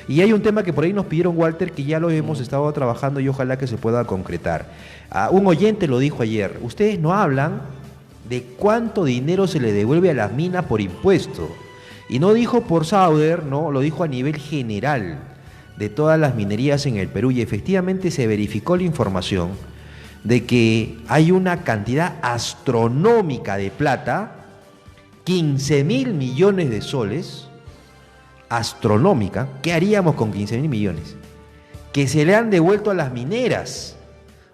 Y hay un tema que por ahí nos pidieron, Walter, que ya lo hemos estado trabajando y ojalá que se pueda concretar. Un oyente lo dijo ayer, ustedes no hablan de cuánto dinero se le devuelve a las minas por impuesto. Y no dijo por Sauder, no, lo dijo a nivel general de todas las minerías en el Perú. Y efectivamente se verificó la información de que hay una cantidad astronómica de plata, 15.000 millones de soles, astronómica. ¿Qué haríamos con 15.000 millones? Que se le han devuelto a las mineras.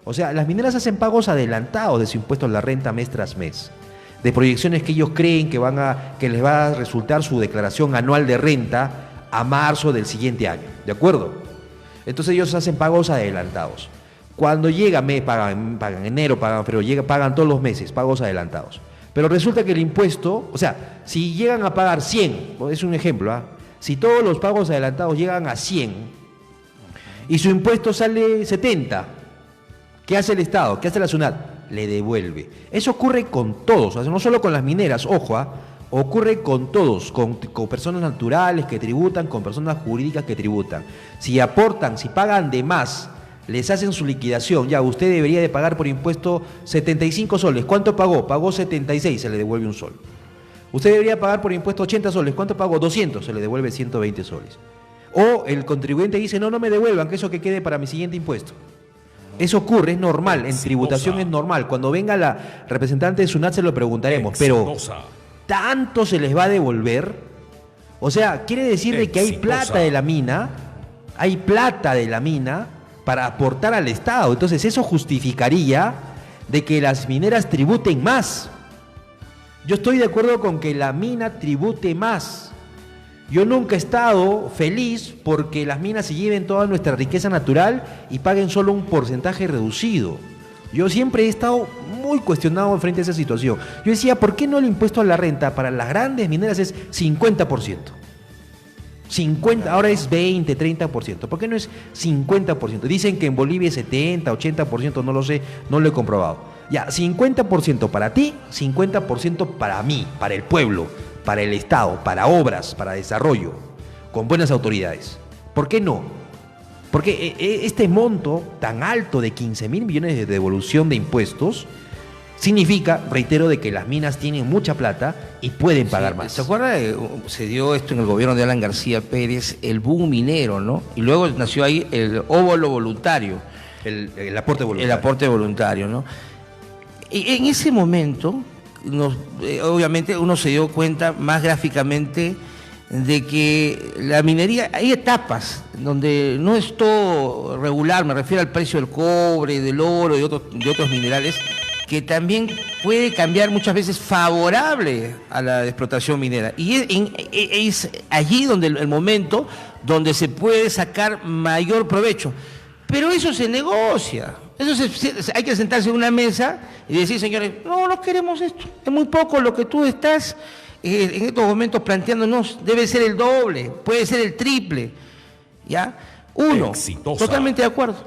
O sea, las mineras hacen pagos adelantados de su impuesto a la renta mes tras mes, de proyecciones que ellos creen que les va a resultar su declaración anual de renta a marzo del siguiente año, ¿de acuerdo? Entonces ellos hacen pagos adelantados. Cuando llega mes, pagan enero, pagan febrero, pagan todos los meses, pagos adelantados. Pero resulta que el impuesto, o sea, si llegan a pagar 100, es un ejemplo, ¿ah? Si todos los pagos adelantados llegan a 100 y su impuesto sale 70, ¿qué hace el Estado? ¿Qué hace la SUNAT? Le devuelve. Eso ocurre con todos, o sea, no solo con las mineras, ojo, ocurre con todos, con personas naturales que tributan, con personas jurídicas que tributan. Si aportan, si pagan de más, les hacen su liquidación, ya usted debería de pagar por impuesto 75 soles, ¿cuánto pagó? Pagó 76, se le devuelve un sol. Usted debería pagar por impuesto 80 soles. ¿Cuánto pagó? 200, se le devuelve 120 soles. O el contribuyente dice, no me devuelvan, que eso que quede para mi siguiente impuesto. Eso ocurre, es normal, en tributación es normal. Cuando venga la representante de SUNAT se lo preguntaremos, pero ¿tanto se les va a devolver? O sea, quiere decir de que hay plata de la mina, para aportar al Estado. Entonces eso justificaría de que las mineras tributen más. Yo estoy de acuerdo con que la mina tribute más. Yo nunca he estado feliz porque las minas se lleven toda nuestra riqueza natural y paguen solo un porcentaje reducido. Yo siempre he estado muy cuestionado frente a esa situación. Yo decía, ¿por qué no el impuesto a la renta para las grandes mineras es 50%? 50, ahora es 20, 30%. ¿Por qué no es 50%? Dicen que en Bolivia es 70, 80%, no lo sé, no lo he comprobado. Ya, 50% para ti, 50% para mí, para el pueblo, para el Estado, para obras, para desarrollo, con buenas autoridades. ¿Por qué no? Porque este monto tan alto de 15.000 millones de devolución de impuestos significa, reitero, de que las minas tienen mucha plata y pueden pagar más. ¿Se acuerda? Se dio esto en el gobierno de Alan García Pérez, el boom minero, ¿no? Y luego nació ahí el óvulo voluntario. El aporte voluntario. El aporte voluntario, ¿no? Y en ese momento, obviamente uno se dio cuenta más gráficamente de que la minería, hay etapas donde no es todo regular, me refiero al precio del cobre, del oro y de otros minerales, que también puede cambiar muchas veces favorable a la explotación minera. Y es allí donde el momento donde se puede sacar mayor provecho. Pero eso se negocia. Hay que sentarse en una mesa y decir, señores, no queremos esto. Es muy poco lo que tú estás en estos momentos planteándonos. Debe ser el doble, puede ser el triple. ¿Ya? Totalmente de acuerdo.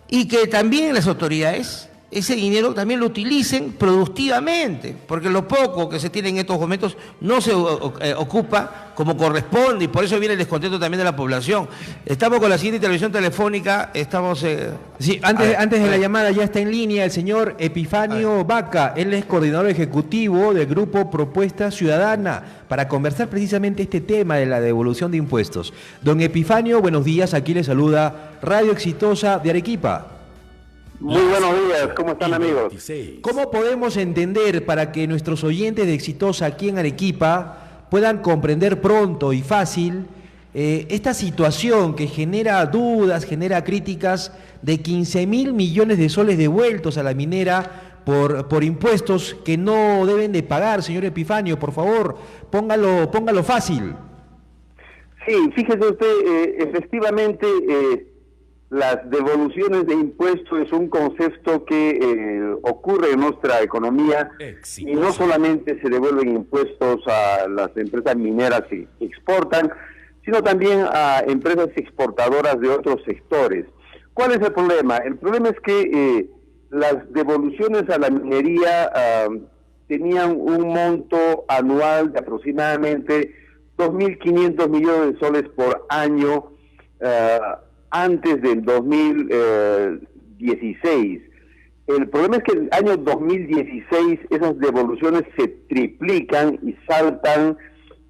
Y que también las autoridades ese dinero también lo utilicen productivamente, porque lo poco que se tiene en estos momentos no se ocupa como corresponde, y por eso viene el descontento también de la población. Estamos con la siguiente intervención telefónica, estamos... Sí, antes de la llamada ya está en línea el señor Epifanio Vaca, él es coordinador ejecutivo del Grupo Propuesta Ciudadana, para conversar precisamente este tema de la devolución de impuestos. Don Epifanio, buenos días, aquí le saluda Radio Exitosa de Arequipa. Muy buenos días, ¿cómo están, amigos? ¿Cómo podemos entender para que nuestros oyentes de Exitosa aquí en Arequipa puedan comprender pronto y fácil esta situación que genera dudas, genera críticas de 15.000 millones de soles devueltos a la minera por impuestos que no deben de pagar, señor Epifanio? Por favor, póngalo fácil. Sí, fíjese usted, efectivamente... las devoluciones de impuestos es un concepto que ocurre en nuestra economía y no solamente se devuelven impuestos a las empresas mineras que exportan, sino también a empresas exportadoras de otros sectores. ¿Cuál es el problema? El problema es que las devoluciones a la minería tenían un monto anual de aproximadamente 2.500 millones de soles por año, antes del 2016. El problema es que en el año 2016 esas devoluciones se triplican y saltan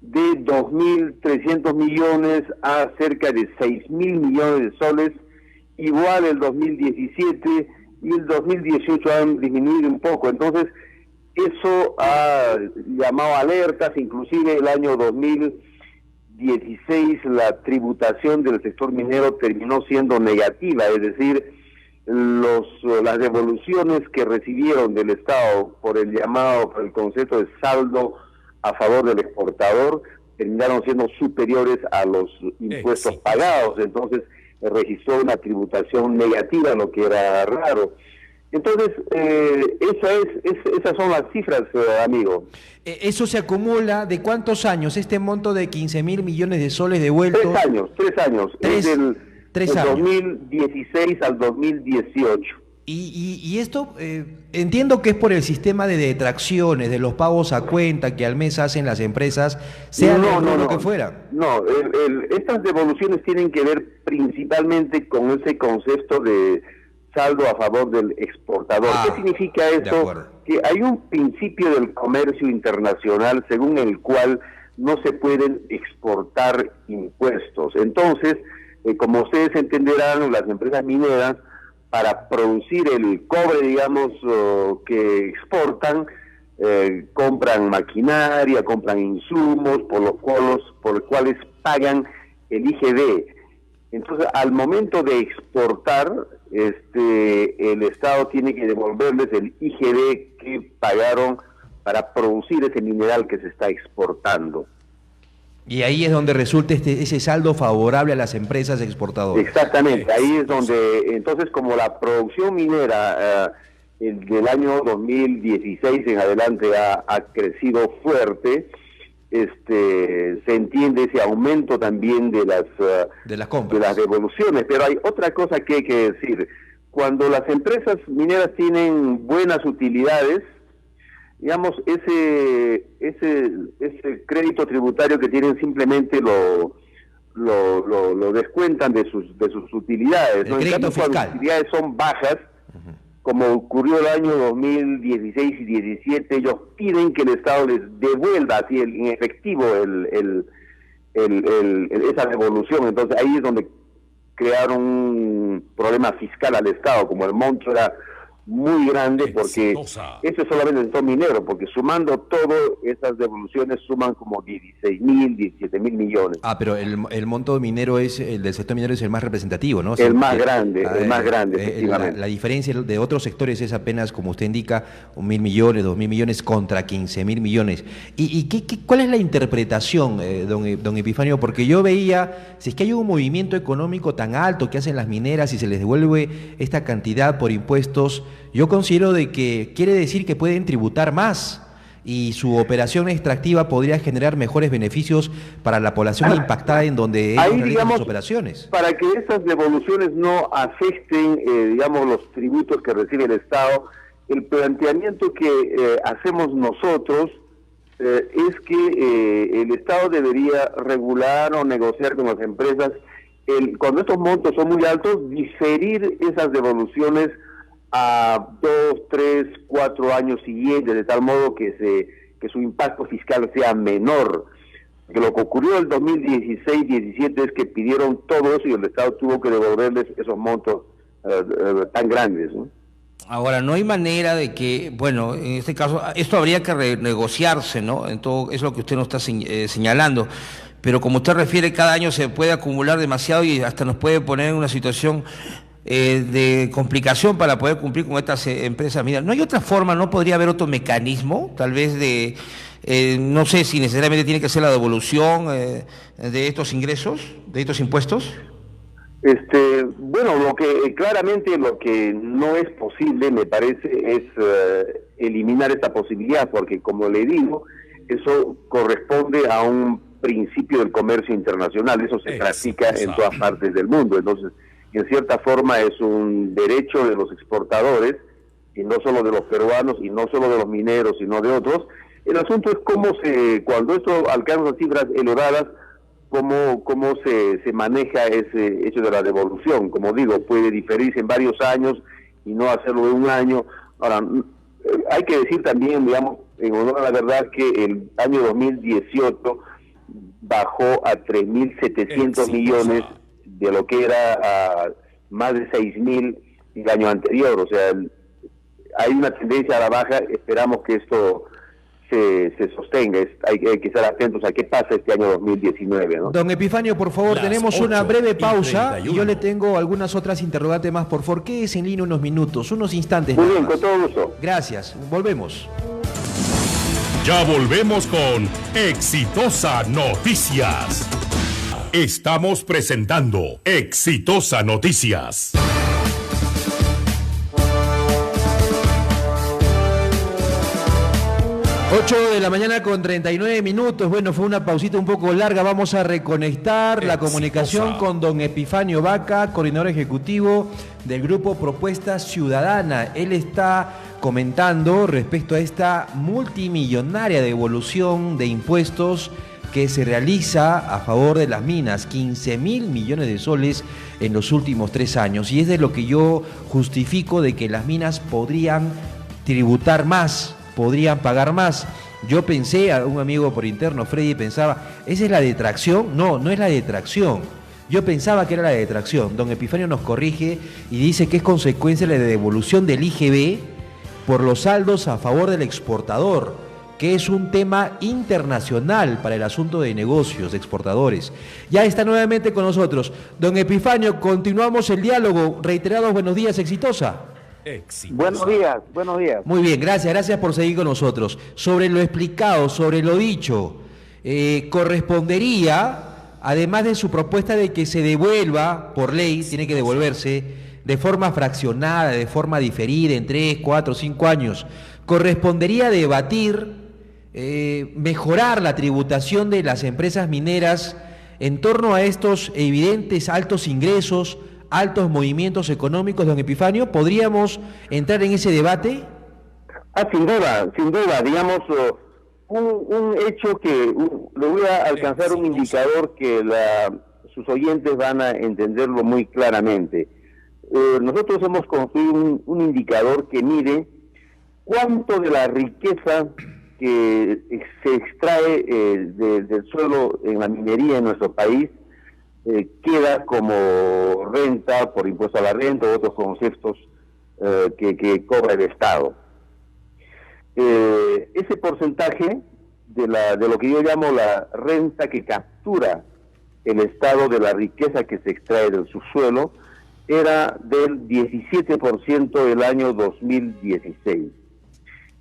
de 2.300 millones a cerca de 6.000 millones de soles, igual el 2017 y el 2018 han disminuido un poco. Entonces, eso ha llamado alertas, inclusive el año 2016 la tributación del sector minero terminó siendo negativa, es decir, las devoluciones que recibieron del Estado por el concepto de saldo a favor del exportador terminaron siendo superiores a los impuestos pagados, entonces registró una tributación negativa, lo que era raro. Entonces, esas son las cifras, amigo. ¿Eso se acumula de cuántos años? Este monto de 15.000 millones de soles devueltos. 3 años. Es del 2016 al 2018. Y esto, entiendo que es por el sistema de detracciones, de los pagos a cuenta que al mes hacen las empresas, sea lo que fuera. No, estas devoluciones tienen que ver principalmente con ese concepto de saldo a favor del exportador. ¿Qué significa esto? Que hay un principio del comercio internacional según el cual no se pueden exportar impuestos. Entonces, como ustedes entenderán, las empresas mineras, para producir el cobre, digamos, que exportan, compran maquinaria, compran insumos, por los cuales pagan el IGB. Entonces, al momento de exportar, el Estado tiene que devolverles el IGB que pagaron para producir ese mineral que se está exportando. Y ahí es donde resulta ese saldo favorable a las empresas exportadoras. Exactamente, ahí es donde, entonces, como la producción minera del año 2016 en adelante ha crecido fuerte, se entiende ese aumento también de las compras, de las devoluciones. Pero hay otra cosa que hay que decir: cuando las empresas mineras tienen buenas utilidades, digamos, ese crédito tributario que tienen simplemente lo descuentan de sus utilidades, ¿no? En cambio, cuando las utilidades son bajas, como ocurrió el año 2016 y 17, ellos piden que el Estado les devuelva así en efectivo esa devolución. Entonces ahí es donde crearon un problema fiscal al Estado, como el monto era muy grande, porque eso es solamente el sector minero, porque sumando todo, esas devoluciones suman como 16.000, 17.000 millones. Pero el monto minero el del sector minero es el más representativo, ¿no? El más grande, efectivamente. La diferencia de otros sectores es apenas, como usted indica, 1.000 millones, 2.000 millones contra 15.000 millones. ¿Y cuál es la interpretación, don Epifanio? Porque yo veía, si es que hay un movimiento económico tan alto que hacen las mineras y se les devuelve esta cantidad por impuestos, yo considero de que quiere decir que pueden tributar más y su operación extractiva podría generar mejores beneficios para la población impactada en donde ellos realizan sus operaciones. Para que esas devoluciones no afecten, digamos, los tributos que recibe el Estado, el planteamiento que hacemos nosotros es que el Estado debería regular o negociar con las empresas, cuando estos montos son muy altos, diferir esas devoluciones a 2, 3, 4 años siguientes, de tal modo que su impacto fiscal sea menor. Que lo que ocurrió en el 2016-17 es que pidieron todo eso y el Estado tuvo que devolverles esos montos tan grandes, ¿no? Ahora, no hay manera de que, bueno, en este caso, esto habría que renegociarse, ¿no? En todo, es lo que usted nos está señalando. Pero como usted refiere, cada año se puede acumular demasiado y hasta nos puede poner en una situación de complicación para poder cumplir con estas empresas mineras. ¿No hay otra forma, no podría haber otro mecanismo, tal vez no sé si necesariamente tiene que ser la devolución de estos ingresos, de estos impuestos? Bueno, claramente lo que no es posible, me parece, es eliminar esta posibilidad, porque como le digo, eso corresponde a un principio del comercio internacional, eso se practica en todas partes del mundo. Entonces, en cierta forma es un derecho de los exportadores, y no solo de los peruanos, y no solo de los mineros, sino de otros. El asunto es cuando esto alcanza cifras elevadas, cómo se maneja ese hecho de la devolución. Como digo, puede diferirse en varios años y no hacerlo en un año. Ahora, hay que decir también, digamos, en honor a la verdad, que el año 2018 bajó a 3.700 millones de lo que era a más de 6.000 el año anterior. O sea, hay una tendencia a la baja. Esperamos que esto se sostenga. Hay que estar atentos a qué pasa este año 2019, ¿no? Don Epifanio, por favor, tenemos una breve pausa y yo le tengo algunas otras interrogantes más. Por favor, quédese en línea unos minutos, unos instantes. Muy bien, con todo gusto. Gracias, volvemos. Ya volvemos con Exitosa Noticias. Estamos presentando Exitosa Noticias. 8 de la mañana con 39 minutos. Bueno, fue una pausita un poco larga. Vamos a reconectar la comunicación con don Epifanio Vaca, coordinador ejecutivo del grupo Propuesta Ciudadana. Él está comentando respecto a esta multimillonaria devolución de impuestos que se realiza a favor de las minas, 15.000 millones de soles en los últimos 3 años. Y es de lo que yo justifico de que las minas podrían tributar más, podrían pagar más. Yo pensé, a un amigo por interno, Freddy, pensaba, ¿esa es la detracción? No, no es la detracción. Yo pensaba que era la detracción. Don Epifanio nos corrige y dice que es consecuencia de la devolución del IGB por los saldos a favor del exportador, que es un tema internacional para el asunto de negocios, de exportadores. Ya está nuevamente con nosotros. Don Epifanio, continuamos el diálogo. Reiterados buenos días, Exitosa. Buenos días, buenos días. Muy bien, gracias por seguir con nosotros. Sobre lo explicado, sobre lo dicho, correspondería, además de su propuesta de que se devuelva, por ley, tiene que devolverse, de forma fraccionada, de forma diferida, en 3, 4, 5 años, correspondería debatir, mejorar la tributación de las empresas mineras en torno a estos evidentes altos ingresos, altos movimientos económicos, don Epifanio. ¿Podríamos entrar en ese debate? Sin duda, digamos, un hecho que le voy a alcanzar un indicador que sus oyentes van a entenderlo muy claramente. Nosotros hemos construido un indicador que mide cuánto de la riqueza que se extrae del suelo en la minería en nuestro país queda como renta, por impuesto a la renta, u otros conceptos que cobra el Estado. Ese porcentaje de lo que yo llamo la renta que captura el Estado de la riqueza que se extrae del subsuelo era del 17% del año 2016.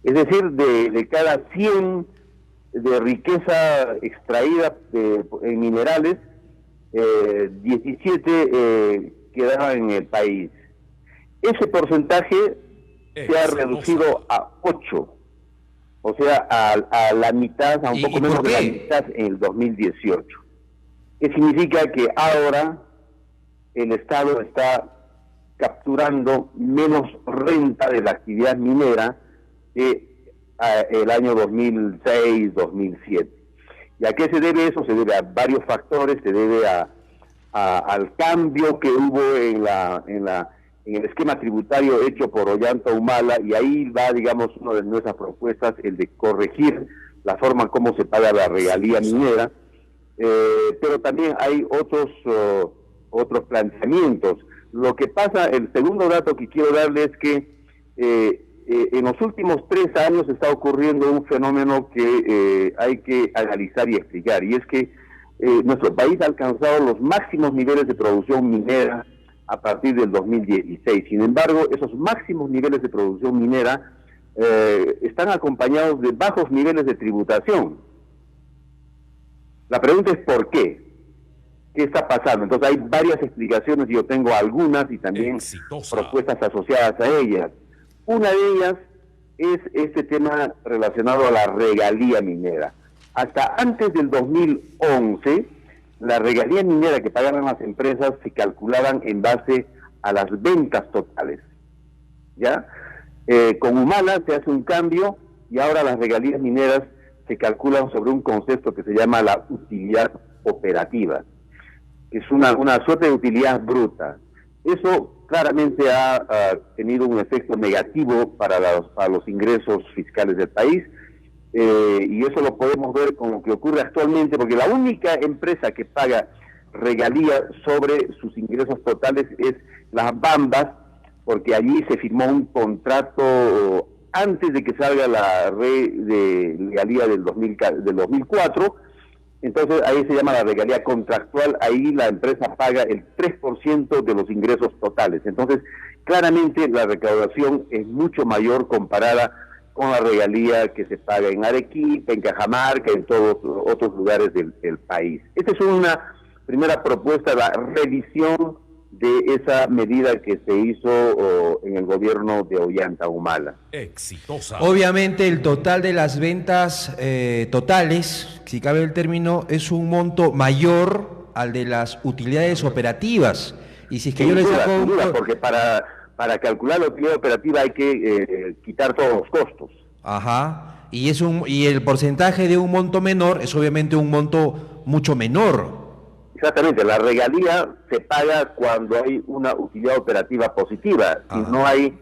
Es decir, de cada 100 de riqueza extraída en minerales, 17 quedaban en el país. Ese porcentaje se ha reducido a 8, o sea, a la mitad, a un poco menos de la mitad en el 2018. ¿Qué significa? Que ahora el Estado está capturando menos renta de la actividad minera que el año 2006, 2007. ¿Y a qué se debe eso? Se debe a varios factores. Se debe al cambio que hubo en el esquema tributario hecho por Ollanta Humala, y ahí va, digamos, una de nuestras propuestas, el de corregir la forma como se paga la regalía minera, pero también hay otros planteamientos. Lo que pasa, el segundo dato que quiero darle es que en los últimos 3 años está ocurriendo un fenómeno que hay que analizar y explicar, y es que nuestro país ha alcanzado los máximos niveles de producción minera a partir del 2016. Sin embargo, esos máximos niveles de producción minera están acompañados de bajos niveles de tributación. La pregunta es ¿por qué? ¿Qué está pasando? Entonces hay varias explicaciones, yo tengo algunas y también propuestas asociadas a ellas. Una de ellas es este tema relacionado a la regalía minera. Hasta antes del 2011, la regalía minera que pagaban las empresas se calculaban en base a las ventas totales, ¿ya? Con Humala se hace un cambio y ahora las regalías mineras se calculan sobre un concepto que se llama la utilidad operativa, que es una suerte de utilidad bruta. Eso claramente ha tenido un efecto negativo para los ingresos fiscales del país, y eso lo podemos ver con lo que ocurre actualmente, porque la única empresa que paga regalías sobre sus ingresos totales es las Bambas, porque allí se firmó un contrato antes de que salga la regalía del 2004, entonces ahí se llama la regalía contractual, ahí la empresa paga el 3% de los ingresos totales. Entonces, claramente la recaudación es mucho mayor comparada con la regalía que se paga en Arequipa, en Cajamarca, en todos otros lugares del país. Esta es una primera propuesta, la revisión de esa medida que se hizo en el gobierno de Ollanta Humala. Exitosa. Obviamente el total de las ventas totales, si cabe el término, es un monto mayor al de las utilidades operativas. Y si es que Sin yo le duda, saco sin duda, porque para calcular la utilidad operativa hay que quitar todos los costos. Ajá. Y el porcentaje de un monto menor es obviamente un monto mucho menor. Exactamente, la regalía se paga cuando hay una utilidad operativa positiva. Si no hay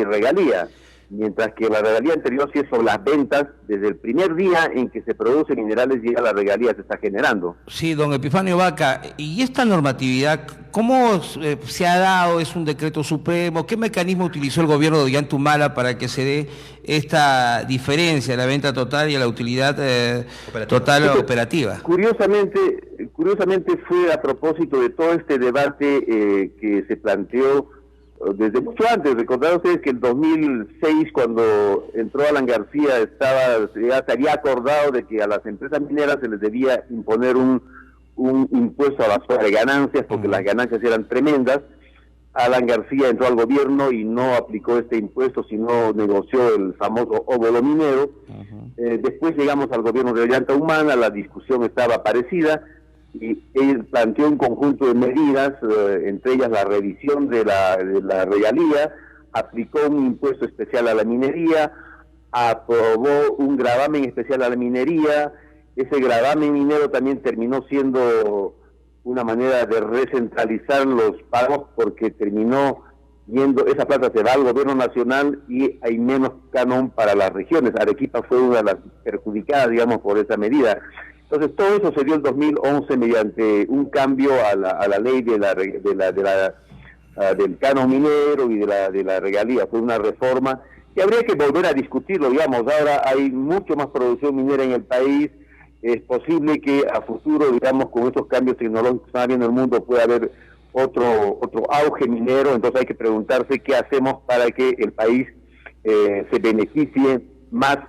regalía. Mientras que la regalía anterior sí es sobre las ventas, desde el primer día en que se producen minerales llega la regalía, se está generando. Sí, don Epifanio Vaca, ¿y esta normatividad cómo se ha dado? ¿Es un decreto supremo? ¿Qué mecanismo utilizó el gobierno de Ollanta Humala para que se dé esta diferencia, la venta total y la utilidad total operativa? Curiosamente fue a propósito de todo este debate que se planteó desde mucho antes. Recordad ustedes que en 2006, cuando entró Alan García, ya se había acordado de que a las empresas mineras se les debía imponer un impuesto a la sobre ganancias, porque las ganancias eran tremendas. Alan García entró al gobierno y no aplicó este impuesto, sino negoció el famoso óvulo minero. Después llegamos al gobierno de Ollanta Humala, la discusión estaba parecida, y él planteó un conjunto de medidas, entre ellas la revisión de la regalía, aplicó un impuesto especial a la minería, aprobó un gravamen especial a la minería. Ese gravamen minero también terminó siendo una manera de recentralizar los pagos, porque terminó yendo, esa plata se va al gobierno nacional y hay menos canon para las regiones. Arequipa fue una de las perjudicadas, digamos, por esa medida. Entonces todo eso se dio en 2011 mediante un cambio a la ley del canon minero y de la regalía. Fue una reforma que habría que volver a discutirlo, digamos. Ahora hay mucho más producción minera en el país. Es posible que a futuro, digamos, con estos cambios tecnológicos que están habiendo en el mundo, pueda haber otro auge minero. Entonces hay que preguntarse qué hacemos para que el país se beneficie más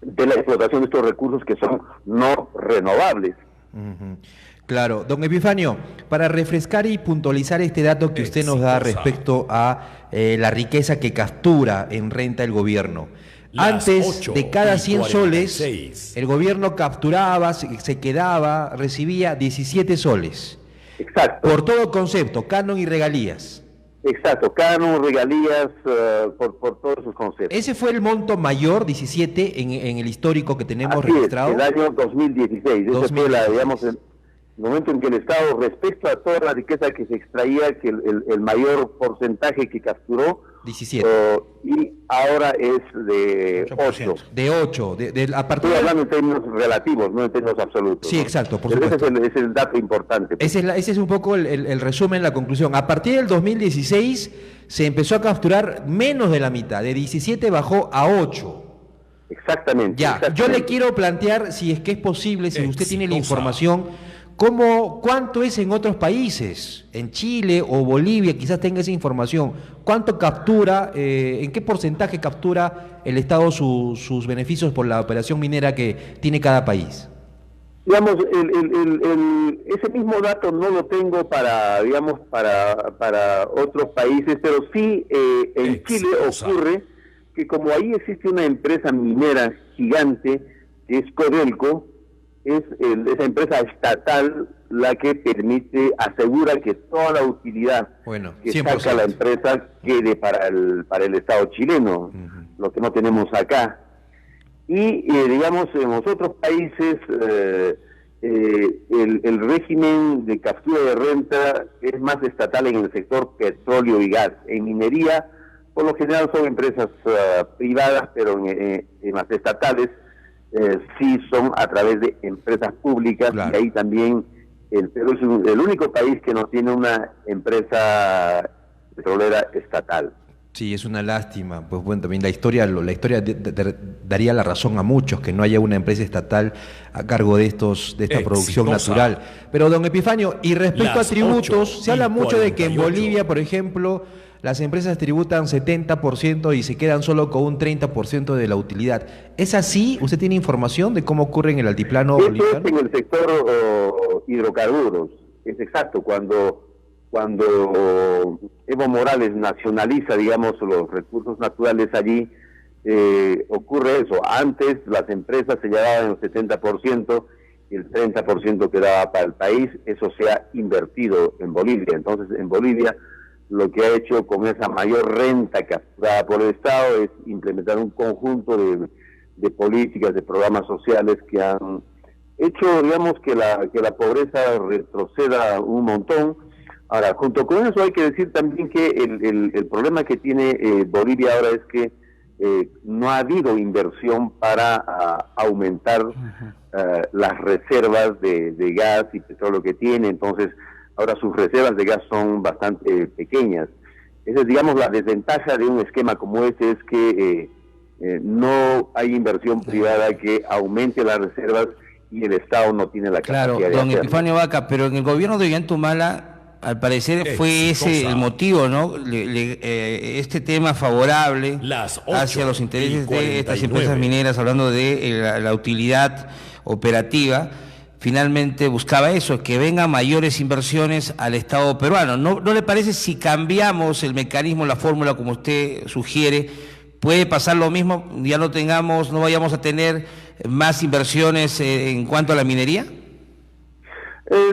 de la explotación de estos recursos que son no renovables. Claro. Don Epifanio, para refrescar y puntualizar este dato que usted nos da respecto a la riqueza que captura en renta el gobierno. Antes de cada 100 soles, el gobierno capturaba, se quedaba, recibía 17 soles. Exacto. Por todo concepto, canon y regalías. Exacto, canon, regalías, por todos sus conceptos. ¿Ese fue el monto mayor, 17, en el histórico que tenemos registrado? El año 2016. Ese fue el momento en que el Estado, respecto a toda la riqueza que se extraía, que el mayor porcentaje que capturó, 17. Y ahora es de 8. De 8. A partir Estoy hablando en términos relativos, no en términos absolutos. Sí, ¿no? exacto, por supuesto. Ese es el dato importante. Ese es un poco el resumen, la conclusión. A partir del 2016 se empezó a capturar menos de la mitad. De 17 bajó a 8. Exactamente. Ya, exactamente. yo le quiero plantear, si es que es posible, si usted tiene la información, ¿cuánto es en otros países? En Chile o Bolivia, quizás tenga esa información. ¿Cuánto captura, en qué porcentaje captura el Estado sus beneficios por la operación minera que tiene cada país? Digamos, ese mismo dato no lo tengo para otros países, pero sí en Chile ocurre que como ahí existe una empresa minera gigante, que es Codelco, es esa empresa estatal la que asegura que toda la utilidad que 100%. Saca la empresa quede para el Estado chileno, lo que no tenemos acá. Y digamos, en los otros países el régimen de captura de renta es más estatal en el sector petróleo y gas. En minería, por lo general son empresas privadas, pero en las estatales sí son a través de empresas públicas, claro. Y ahí también el Perú es el único país que no tiene una empresa petrolera estatal. Sí, es una lástima. Pues bueno, también la historia daría la razón a muchos que no haya una empresa estatal a cargo de esta producción natural. Pero don Epifanio, y respecto a tributos, se habla mucho de que en Bolivia, por ejemplo, las empresas tributan 70% y se quedan solo con un 30% de la utilidad. ¿Es así? ¿Usted tiene información de cómo ocurre en el altiplano boliviano? Eso es en el sector hidrocarburos. Es exacto, cuando Evo Morales nacionaliza, digamos, los recursos naturales allí, ocurre eso. Antes las empresas se llevaban el 70% y el 30% quedaba para el país. Eso se ha invertido en Bolivia. Entonces, en Bolivia, lo que ha hecho con esa mayor renta capturada por el Estado es implementar un conjunto de políticas, de programas sociales que han hecho, digamos, que la pobreza retroceda un montón. Ahora, junto con eso hay que decir también que el problema que tiene Bolivia ahora es que no ha habido inversión para aumentar las reservas de gas y petróleo que tiene. Entonces, ahora sus reservas de gas son bastante pequeñas. Esa es, digamos, la desventaja de un esquema como ese, es que no hay inversión privada que aumente las reservas y el Estado no tiene la capacidad de hacerlo. Claro, don Epifanio Vaca, pero en el gobierno de Ollantumala, al parecer fue ese el motivo, ¿no? Este tema favorable hacia los intereses de estas empresas mineras, hablando de la utilidad operativa, finalmente buscaba eso, que vengan mayores inversiones al Estado peruano. ¿No le parece, si cambiamos el mecanismo, la fórmula como usted sugiere, puede pasar lo mismo? Ya no vayamos a tener más inversiones en cuanto a la minería.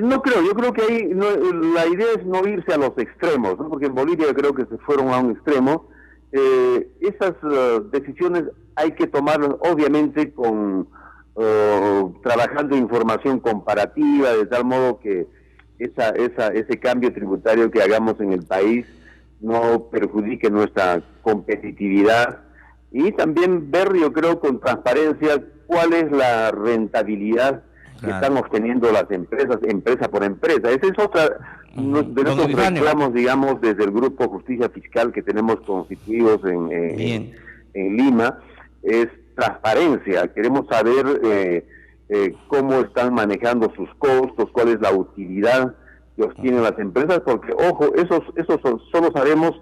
No creo, yo creo que ahí la idea es no irse a los extremos, ¿no? Porque en Bolivia creo que se fueron a un extremo. Esas decisiones hay que tomarlas obviamente trabajando información comparativa, de tal modo que ese cambio tributario que hagamos en el país no perjudique nuestra competitividad, y también ver, yo creo, con transparencia cuál es la rentabilidad que están obteniendo las empresas, empresa por empresa. Esa es otra de nuestros reclamos, digamos, desde el Grupo Justicia Fiscal que tenemos constituidos en Lima, es transparencia. Queremos saber cómo están manejando sus costos, cuál es la utilidad que obtienen las empresas, porque, ojo, eso solo sabemos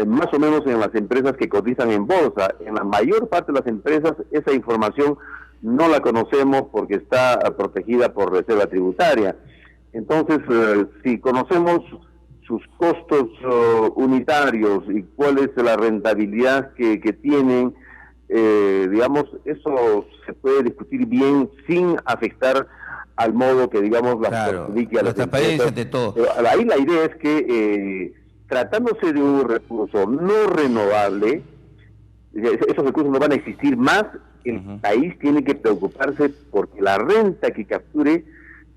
más o menos en las empresas que cotizan en bolsa. En la mayor parte de las empresas esa información no la conocemos porque está protegida por reserva tributaria. Entonces, si conocemos sus costos unitarios y cuál es la rentabilidad que tienen, digamos, eso se puede discutir bien sin afectar al modo que, digamos, perjudique a las empresas. De todo. Ahí la idea es que, tratándose de un recurso no renovable, esos recursos no van a existir más. El país tiene que preocuparse porque la renta que capture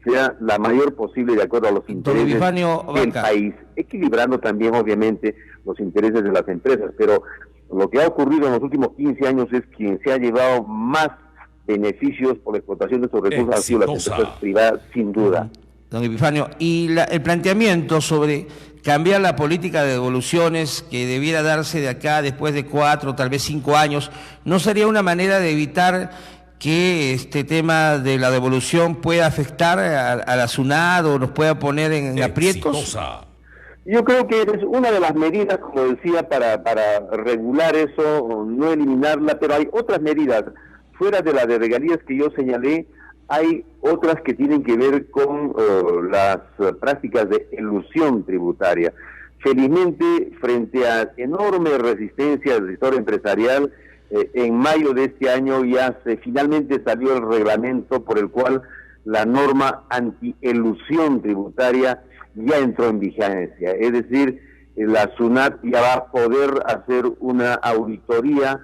sea la mayor posible de acuerdo a los intereses del país, equilibrando también, obviamente, los intereses de las empresas. Pero lo que ha ocurrido en los últimos 15 años es quien se ha llevado más beneficios por la explotación de estos recursos han sido las empresas privadas, sin duda. Don Epifanio, y el planteamiento sobre cambiar la política de devoluciones que debiera darse de acá después de 4, tal vez 5 años, ¿no sería una manera de evitar que este tema de la devolución pueda afectar a la SUNAT o nos pueda poner en aprietos? Yo creo que es una de las medidas, como decía, para regular eso, no eliminarla, pero hay otras medidas fuera de la de regalías que yo señalé. Hay otras que tienen que ver con las prácticas de elusión tributaria. Felizmente, frente a enorme resistencia del sector empresarial, en mayo de este año ya finalmente salió el reglamento por el cual la norma anti-elusión tributaria ya entró en vigencia. Es decir, la SUNAT ya va a poder hacer una auditoría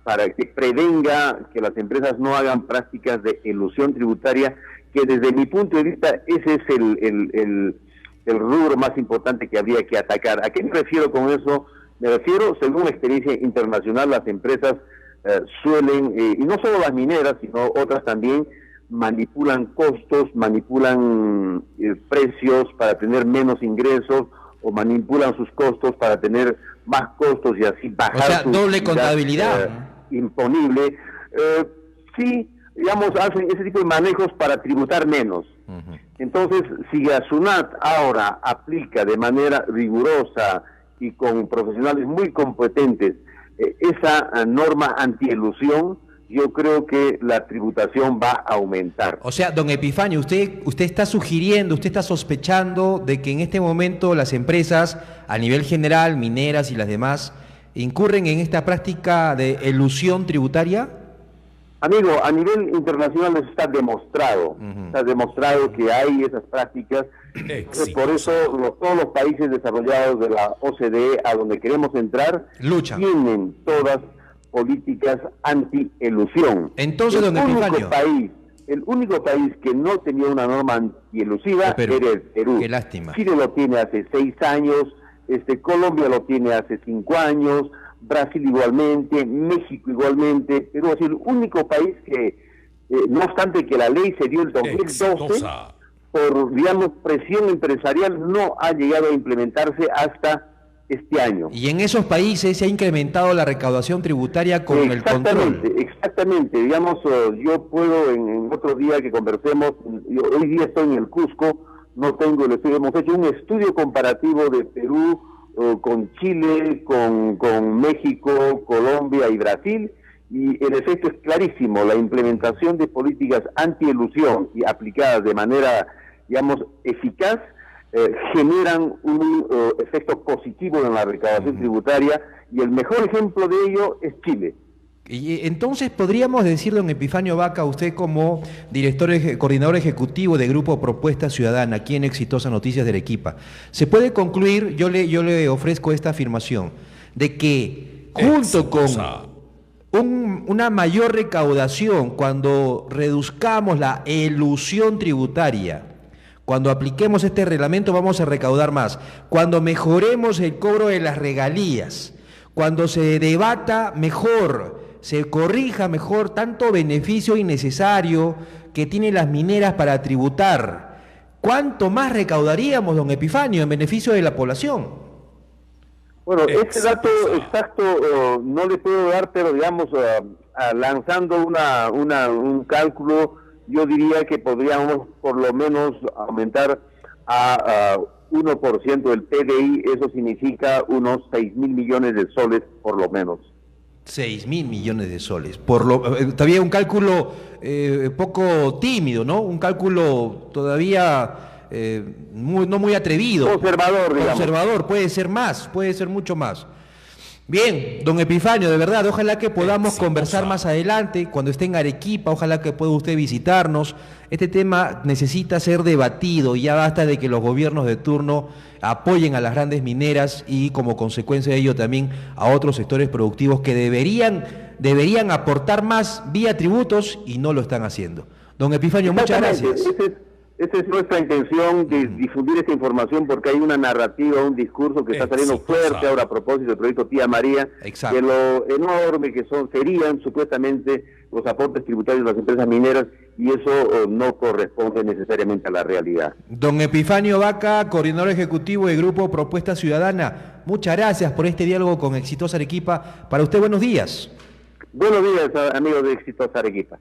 para que prevenga que las empresas no hagan prácticas de elusión tributaria que desde mi punto de vista ese es el rubro más importante que habría que atacar. ¿A qué me refiero con eso? Me refiero, según la experiencia internacional, las empresas suelen, y no solo las mineras, sino otras también, manipulan costos, manipulan precios para tener menos ingresos, o manipulan sus costos para tener más costos y así bajar. O sea, su doble contabilidad. Imponible. Sí, digamos, hacen ese tipo de manejos para tributar menos. Entonces, si Gasunat ahora aplica de manera rigurosa y con profesionales muy competentes esa norma antielusión, yo creo que la tributación va a aumentar. O sea, don Epifanio, usted está sugiriendo, usted está sospechando de que en este momento las empresas, a nivel general, mineras y las demás, incurren en esta práctica de elusión tributaria. Amigo, a nivel internacional está demostrado, está demostrado que hay esas prácticas. Por eso todos los países desarrollados de la OCDE a donde queremos entrar luchan, tienen todas políticas anti-elusión. Entonces, don Epifanio, el único país que no tenía una norma antielusiva era el Perú. Qué lástima. Chile lo tiene hace 6 años, Colombia lo tiene hace 5 años, Brasil igualmente, México igualmente. Perú es el único país que, no obstante que la ley se dio en 2012, por, digamos, presión empresarial, no ha llegado a implementarse hasta este año. Y en esos países se ha incrementado la recaudación tributaria con el control. Exactamente, digamos, yo puedo en otro día que conversemos, hoy día estoy en el Cusco, no tengo el estudio, hemos hecho un estudio comparativo de Perú con Chile, con México, Colombia y Brasil, y el efecto es clarísimo. La implementación de políticas anti-elusión y aplicadas de manera, digamos, eficaz, generan un efecto positivo en la recaudación tributaria, y el mejor ejemplo de ello es Chile. Y entonces podríamos decir, don Epifanio Vaca, usted como coordinador ejecutivo de Grupo Propuesta Ciudadana, aquí en Exitosa Noticias de Arequipa, se puede concluir, yo le ofrezco esta afirmación, de que junto con una mayor recaudación, cuando reduzcamos la elusión tributaria, cuando apliquemos este reglamento vamos a recaudar más, cuando mejoremos el cobro de las regalías, cuando se debata mejor, se corrija mejor tanto beneficio innecesario que tienen las mineras para tributar, ¿cuánto más recaudaríamos, don Epifanio, en beneficio de la población? Bueno, este dato exacto no le puedo dar, pero digamos, lanzando un cálculo, yo diría que podríamos por lo menos aumentar a 1% del PDI, eso significa unos 6.000 millones de soles por lo menos. 6.000 millones de soles. Todavía un cálculo poco tímido, ¿no? Un cálculo todavía no muy atrevido. Conservador, digamos. Conservador, puede ser más, puede ser mucho más. Bien, don Epifanio, de verdad, ojalá que podamos conversar más adelante, cuando esté en Arequipa, ojalá que pueda usted visitarnos. Este tema necesita ser debatido, ya basta de que los gobiernos de turno apoyen a las grandes mineras y como consecuencia de ello también a otros sectores productivos que deberían aportar más vía tributos y no lo están haciendo. Don Epifanio, muchas gracias. Esa es nuestra intención, de difundir esta información, porque hay una narrativa, un discurso que está saliendo fuerte ahora a propósito del proyecto Tía María, de lo enorme que serían supuestamente los aportes tributarios de las empresas mineras, y eso no corresponde necesariamente a la realidad. Don Epifanio Vaca, coordinador ejecutivo de Grupo Propuesta Ciudadana, muchas gracias por este diálogo con Exitosa Arequipa. Para usted, buenos días. Buenos días, amigos de Exitosa Arequipa.